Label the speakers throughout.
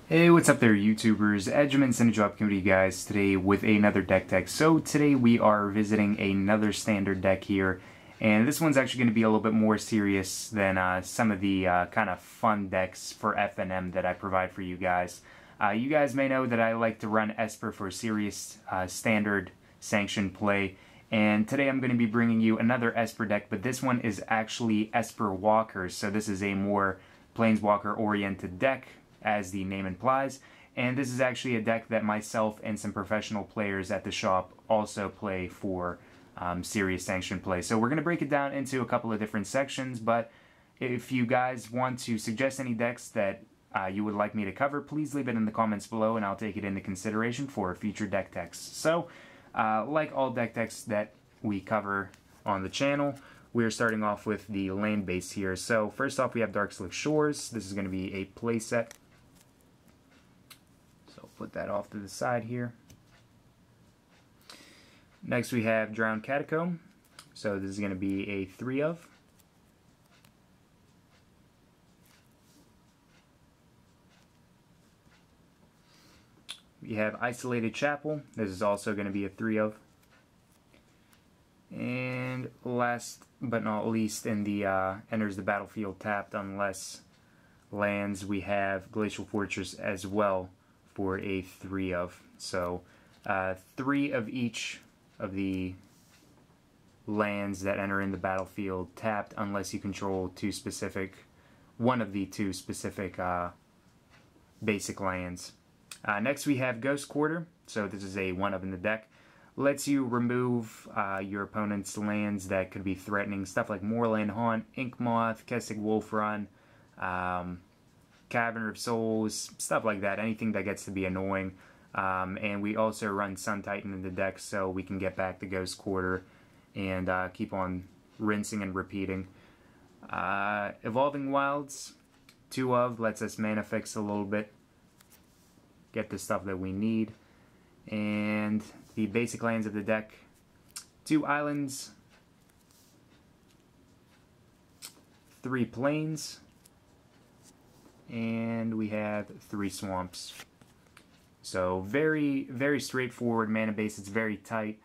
Speaker 1: Hey, what's up there, YouTubers? Judgement sent a drop coming to you guys today with another deck tech. So today we are visiting another standard deck here, and this one's actually going to be a little bit more serious than some of the kind of fun decks for FNM that I provide for you guys. You guys may know that I like to run Esper for serious standard sanctioned play, and today I'm going to be bringing you another Esper deck, but this one is actually Esper Walkers, so this is a more Planeswalker-oriented deck, as the name implies, and this is actually a deck that myself and some professional players at the shop also play for serious sanctioned play. So we're going to break it down into a couple of different sections, but if you guys want to suggest any decks that you would like me to cover, please leave it in the comments below and I'll take it into consideration for future deck techs. So, like all deck techs that we cover on the channel, we're starting off with the land base here. So first off, we have Darkslick Shores. This is going to be a playset. So put that off to the side here. Next we have Drowned Catacomb. So this is going to be a 3 of. We have Isolated Chapel. This is also going to be a 3 of. And last but not least, in the enters the battlefield tapped unless lands, we have Glacial Fortress as well for a 3 of. So 3 of each of the lands that enter in the battlefield tapped unless you control one of the two specific basic lands. Next we have Ghost Quarter. So this is a 1 of in the deck. Lets you remove your opponent's lands that could be threatening. Stuff like Moorland Haunt, Inkmoth, Keswick Wolf Run, Cavern of Souls, stuff like that. Anything that gets to be annoying. And we also run Sun Titan in the deck so we can get back to Ghost Quarter and keep on rinsing and repeating. Evolving Wilds, 2 of, lets us mana fix a little bit. Get the stuff that we need. And the basic lands of the deck, 2 islands, 3 plains, and we have 3 swamps. So very, very straightforward mana base. It's very tight.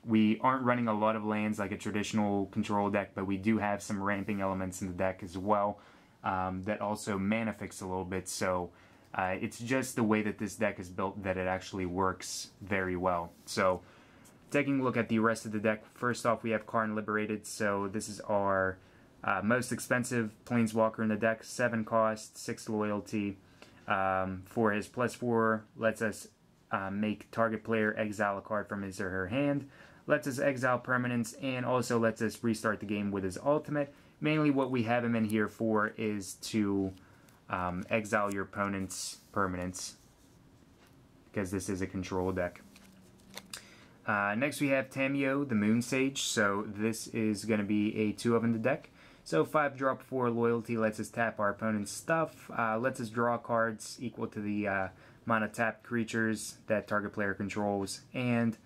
Speaker 1: We aren't running a lot of lands like a traditional control deck, but we do have some ramping elements in the deck as well that also mana fix a little bit. So it's just the way that this deck is built that it actually works very well. So, taking a look at the rest of the deck, first off we have Karn Liberated. So this is our most expensive Planeswalker in the deck, 7 cost, 6 loyalty. For his +4, lets us make target player exile a card from his or her hand, lets us exile permanents, and also lets us restart the game with his ultimate. Mainly what we have him in here for is to exile your opponent's permanents, because this is a control deck. Next we have Tamiyo, the Moon Sage. So this is going to be a 2 of in the deck. So 5 drop 4 loyalty, lets us tap our opponent's stuff, lets us draw cards equal to the amount of tapped creatures that target player controls, and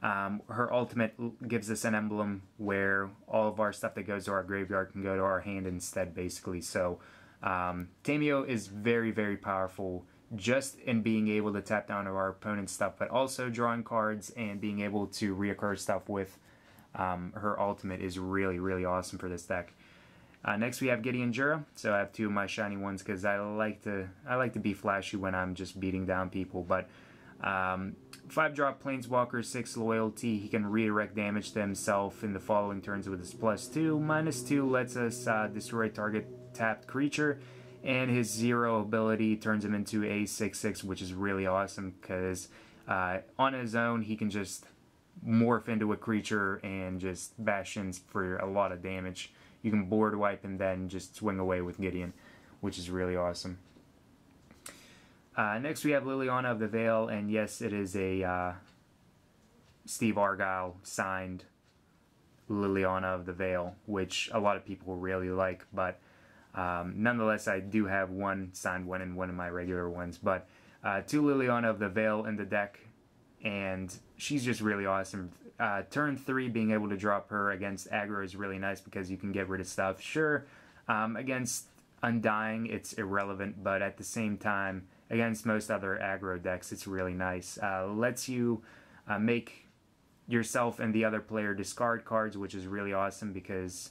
Speaker 1: her ultimate gives us an emblem where all of our stuff that goes to our graveyard can go to our hand instead, basically. So Tamiyo is very, very powerful just in being able to tap down our opponent's stuff, but also drawing cards and being able to reoccur stuff with her ultimate is really, really awesome for this deck. Next we have Gideon Jura. So I have 2 of my shiny ones because I like to be flashy when I'm just beating down people. But 5 drop Planeswalker, 6 loyalty. He can redirect damage to himself in the following turns with his +2. -2 lets us destroy target tapped creature, and his 0 ability turns him into a 6/6, which is really awesome because on his own he can just morph into a creature and just bash in for a lot of damage. You can board wipe and then just swing away with Gideon, which is really awesome. Next we have Liliana of the Veil, and yes, it is a Steve Argyle signed Liliana of the Veil, which a lot of people really like, but nonetheless I do have one signed one and one of my regular ones. But 2 Liliana of the Veil in the deck, and she's just really awesome. Turn 3, being able to drop her against aggro is really nice because you can get rid of stuff. Sure, against Undying, it's irrelevant, but at the same time, against most other aggro decks, it's really nice. Lets you make yourself and the other player discard cards, which is really awesome because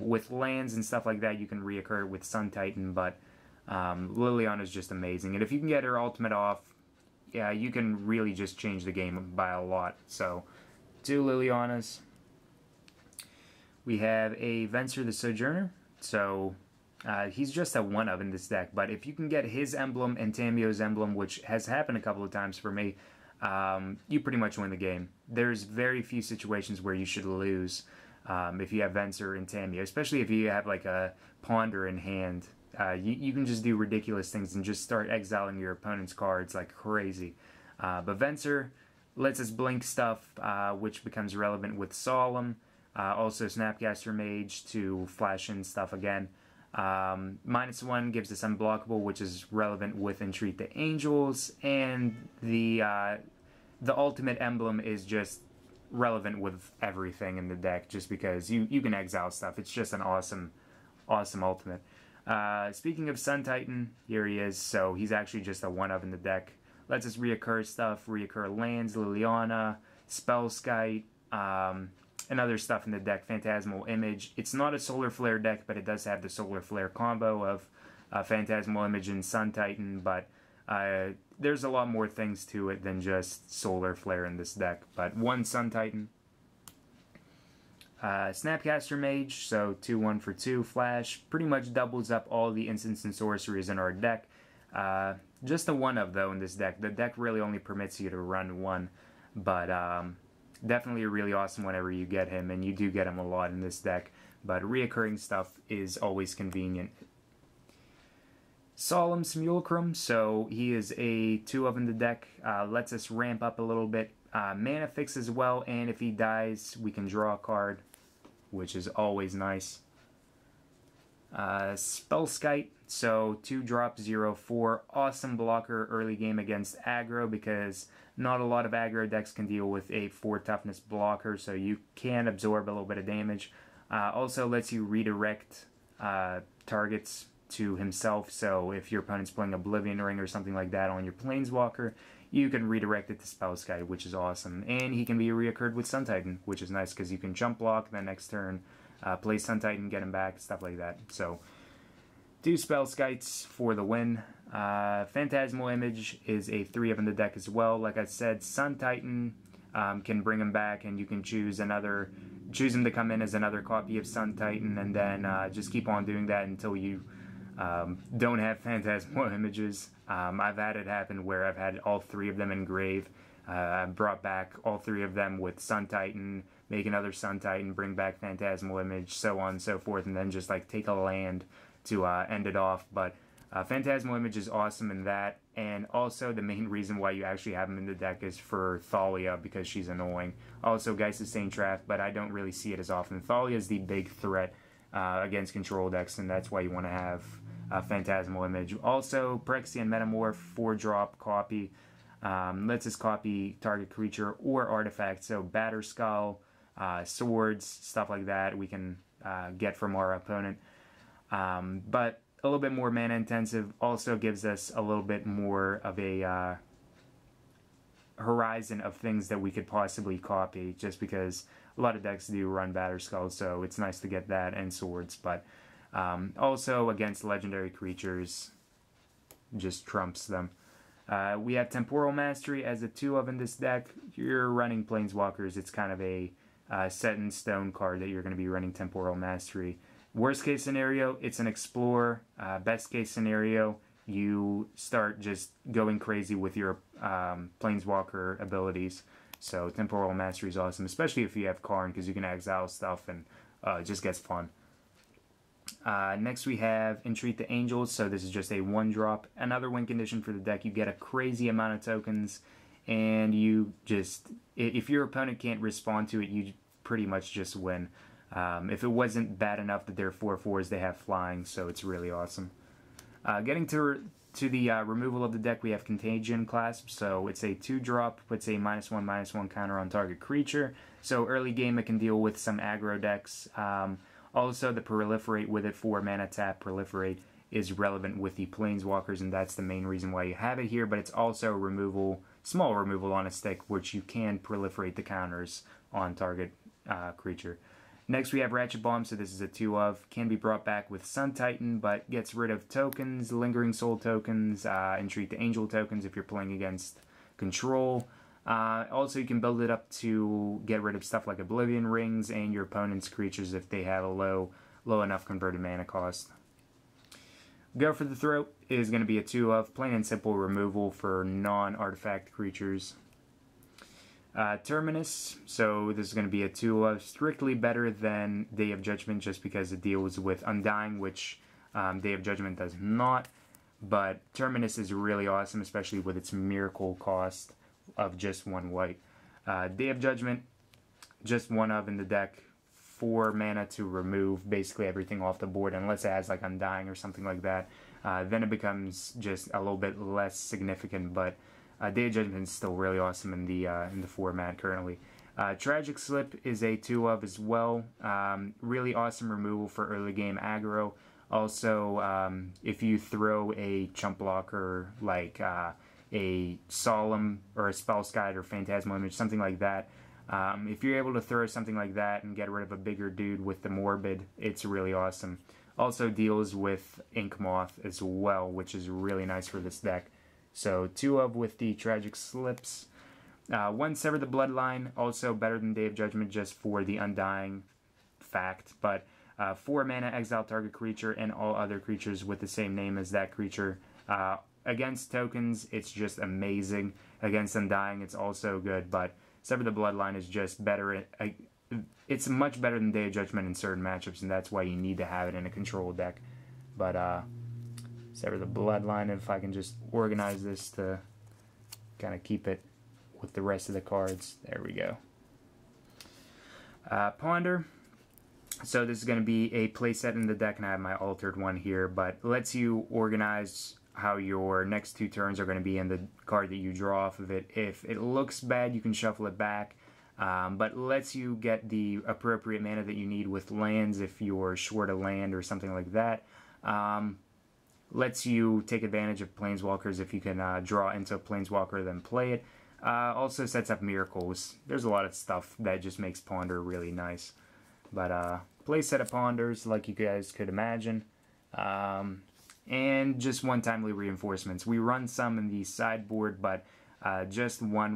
Speaker 1: with lands and stuff like that, you can reoccur with Sun Titan, but Liliana is just amazing. And if you can get her ultimate off, yeah, you can really just change the game by a lot. So, 2 Lilianas. We have a Venser the Sojourner. So, he's just a 1-of in this deck. But if you can get his emblem and Tamiyo's emblem, which has happened a couple of times for me, you pretty much win the game. There's very few situations where you should lose if you have Venser and Tamiyo, especially if you have like a Ponder in hand. You can just do ridiculous things and just start exiling your opponent's cards like crazy. But Venser lets us blink stuff, which becomes relevant with Solemn. Also Snapcaster Mage to flash in stuff again. -1 gives us Unblockable, which is relevant with Entreat the Angels. And the ultimate emblem is just relevant with everything in the deck, just because you can exile stuff. It's just an awesome ultimate. Speaking of Sun Titan, here he is. So he's actually just a 1-of in the deck. Lets us reoccur stuff, reoccur lands, Liliana, Spellskite, and other stuff in the deck. Phantasmal Image. It's not a Solar Flare deck, but it does have the Solar Flare combo of Phantasmal Image and Sun Titan, but there's a lot more things to it than just Solar Flare in this deck. But 1 Sun Titan. Snapcaster Mage, so 2-1 for 2 flash, pretty much doubles up all the instants and sorceries in our deck. Just a 1-of though in this deck. The deck really only permits you to run 1, but definitely really awesome whenever you get him, and you do get him a lot in this deck, but reoccurring stuff is always convenient. Solemn Simulacrum, so he is a 2-of in the deck, lets us ramp up a little bit. Mana fix as well, and if he dies, we can draw a card, which is always nice. Spellskite, so 2-drop 0/4, awesome blocker early game against aggro, because not a lot of aggro decks can deal with a 4 toughness blocker, so you can absorb a little bit of damage. Also lets you redirect targets to himself, so if your opponent's playing Oblivion Ring or something like that on your Planeswalker, you can redirect it to Spellskite, which is awesome. And he can be reoccurred with Sun Titan, which is nice because you can jump block, then next turn play Sun Titan, get him back, stuff like that. So, 2 Spellskites for the win. Phantasmal Image is a 3-of in the deck as well. Like I said, Sun Titan can bring him back, and you can choose him to come in as another copy of Sun Titan, and then just keep on doing that until you don't have Phantasmal Images. I've had it happen where I've had all 3 of them engrave. I brought back all 3 of them with Sun Titan, make another Sun Titan, bring back Phantasmal Image, so on and so forth, and then just like take a land to end it off. But Phantasmal Image is awesome in that, and also the main reason why you actually have him in the deck is for Thalia, because she's annoying. Also Geist's Saint Draft, but I don't really see it as often. Thalia is the big threat against control decks, and that's why you want to have Phantasmal Image. Also, Phyrexian Metamorph, 4-drop copy. Lets us copy target creature or artifact, so Batterskull, swords, stuff like that we can get from our opponent. But a little bit more mana intensive, also gives us a little bit more of a horizon of things that we could possibly copy, just because a lot of decks do run Batterskull, so it's nice to get that and swords. But also against legendary creatures, just trumps them. We have Temporal Mastery as a 2-of in this deck. You're running Planeswalkers, it's kind of a set in stone card that you're going to be running Temporal Mastery. Worst case scenario, it's an Explorer. Best case scenario, you start just going crazy with your Planeswalker abilities. So Temporal Mastery is awesome, especially if you have Karn, because you can exile stuff and it just gets fun. Next we have Entreat the Angels, so this is just a 1-drop. Another win condition for the deck. You get a crazy amount of tokens, and you just, if your opponent can't respond to it, you pretty much just win. If it wasn't bad enough that they're 4/4s, they have flying, so it's really awesome. Getting to the removal of the deck, we have Contagion Clasp, so it's a 2-drop, puts a -1/-1 counter on target creature, so early game it can deal with some aggro decks. Also, the proliferate with it, 4 mana tap, proliferate, is relevant with the Planeswalkers, and that's the main reason why you have it here, but it's also removal, small removal on a stick, which you can proliferate the counters on target creature. Next we have Ratchet Bomb, so this is a 2 of, can be brought back with Sun Titan, but gets rid of tokens, Lingering Soul tokens, Entreat the Angel tokens if you're playing against control. Also, you can build it up to get rid of stuff like Oblivion Rings and your opponent's creatures if they have a low enough converted mana cost. Go for the Throat is going to be a 2 of, plain and simple removal for non-artifact creatures. Terminus, so this is going to be a 2 of, strictly better than Day of Judgment just because it deals with Undying, which Day of Judgment does not. But Terminus is really awesome, especially with its miracle cost of just 1 white. Day of Judgment, just 1 of in the deck, 4 mana to remove basically everything off the board, unless it has like Undying or something like that. Then it becomes just a little bit less significant, but Day of Judgment is still really awesome in the format currently. Tragic Slip is a 2 of as well. Really awesome removal for early game aggro. Also, if you throw a chump blocker like a Solemn or a Spellskite or Phantasmal Image, something like that, if you're able to throw something like that and get rid of a bigger dude with the Morbid, it's really awesome. Also deals with Ink Moth as well, which is really nice for this deck. So 2 of with the Tragic Slips. 1 Sever the Bloodline, also better than Day of Judgment just for the Undying fact, but 4 mana, exile target creature and all other creatures with the same name as that creature. Against tokens, it's just amazing. Against Undying, it's also good, but Sever the Bloodline is just better. It's much better than Day of Judgment in certain matchups, and that's why you need to have it in a control deck. But Sever the Bloodline, if I can just organize this to kind of keep it with the rest of the cards. There we go. Ponder. So this is going to be a playset in the deck, and I have my altered one here, but lets you organize how your next 2 turns are going to be in the card that you draw off of it. If it looks bad, you can shuffle it back, but lets you get the appropriate mana that you need with lands if you're short a land or something like that. Lets you take advantage of Planeswalkers if you can draw into a Planeswalker, then play it. Also sets up miracles. There's a lot of stuff that just makes Ponder really nice. But play set of Ponders like you guys could imagine. And just 1 timely reinforcements. We run some in the sideboard, but just one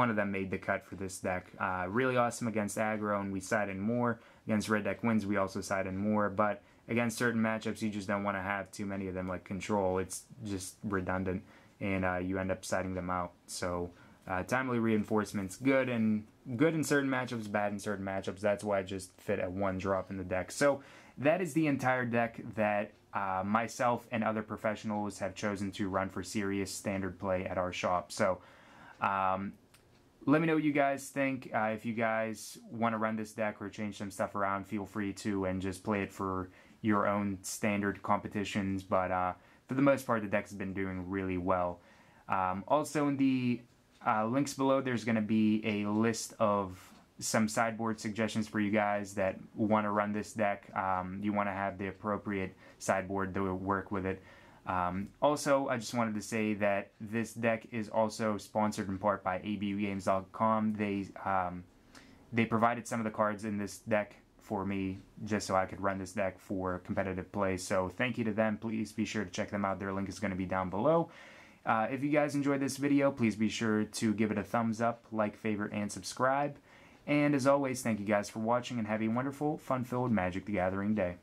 Speaker 1: of them made the cut for this deck. Really awesome against aggro, and we side in more. Against red deck wins, we also side in more, but against certain matchups, you just don't want to have too many of them, like control. It's just redundant, and you end up siding them out. So timely reinforcements, good in certain matchups, bad in certain matchups. That's why I just fit a 1 drop in the deck. So that is the entire deck that myself and other professionals have chosen to run for serious standard play at our shop. So let me know what you guys think. If you guys want to run this deck or change some stuff around, feel free to, and just play it for your own standard competitions. But for the most part, the deck's been doing really well. Also in the links below, there's going to be a list of some sideboard suggestions for you guys that want to run this deck. You want to have the appropriate sideboard that will work with it. Also, I just wanted to say that this deck is also sponsored in part by abugames.com. They provided some of the cards in this deck for me just so I could run this deck for competitive play. So thank you to them. Please be sure to check them out. Their link is going to be down below. If you guys enjoyed this video, please be sure to give it a thumbs up, like, favorite, and subscribe. And as always, thank you guys for watching, and have a wonderful, fun-filled Magic the Gathering day.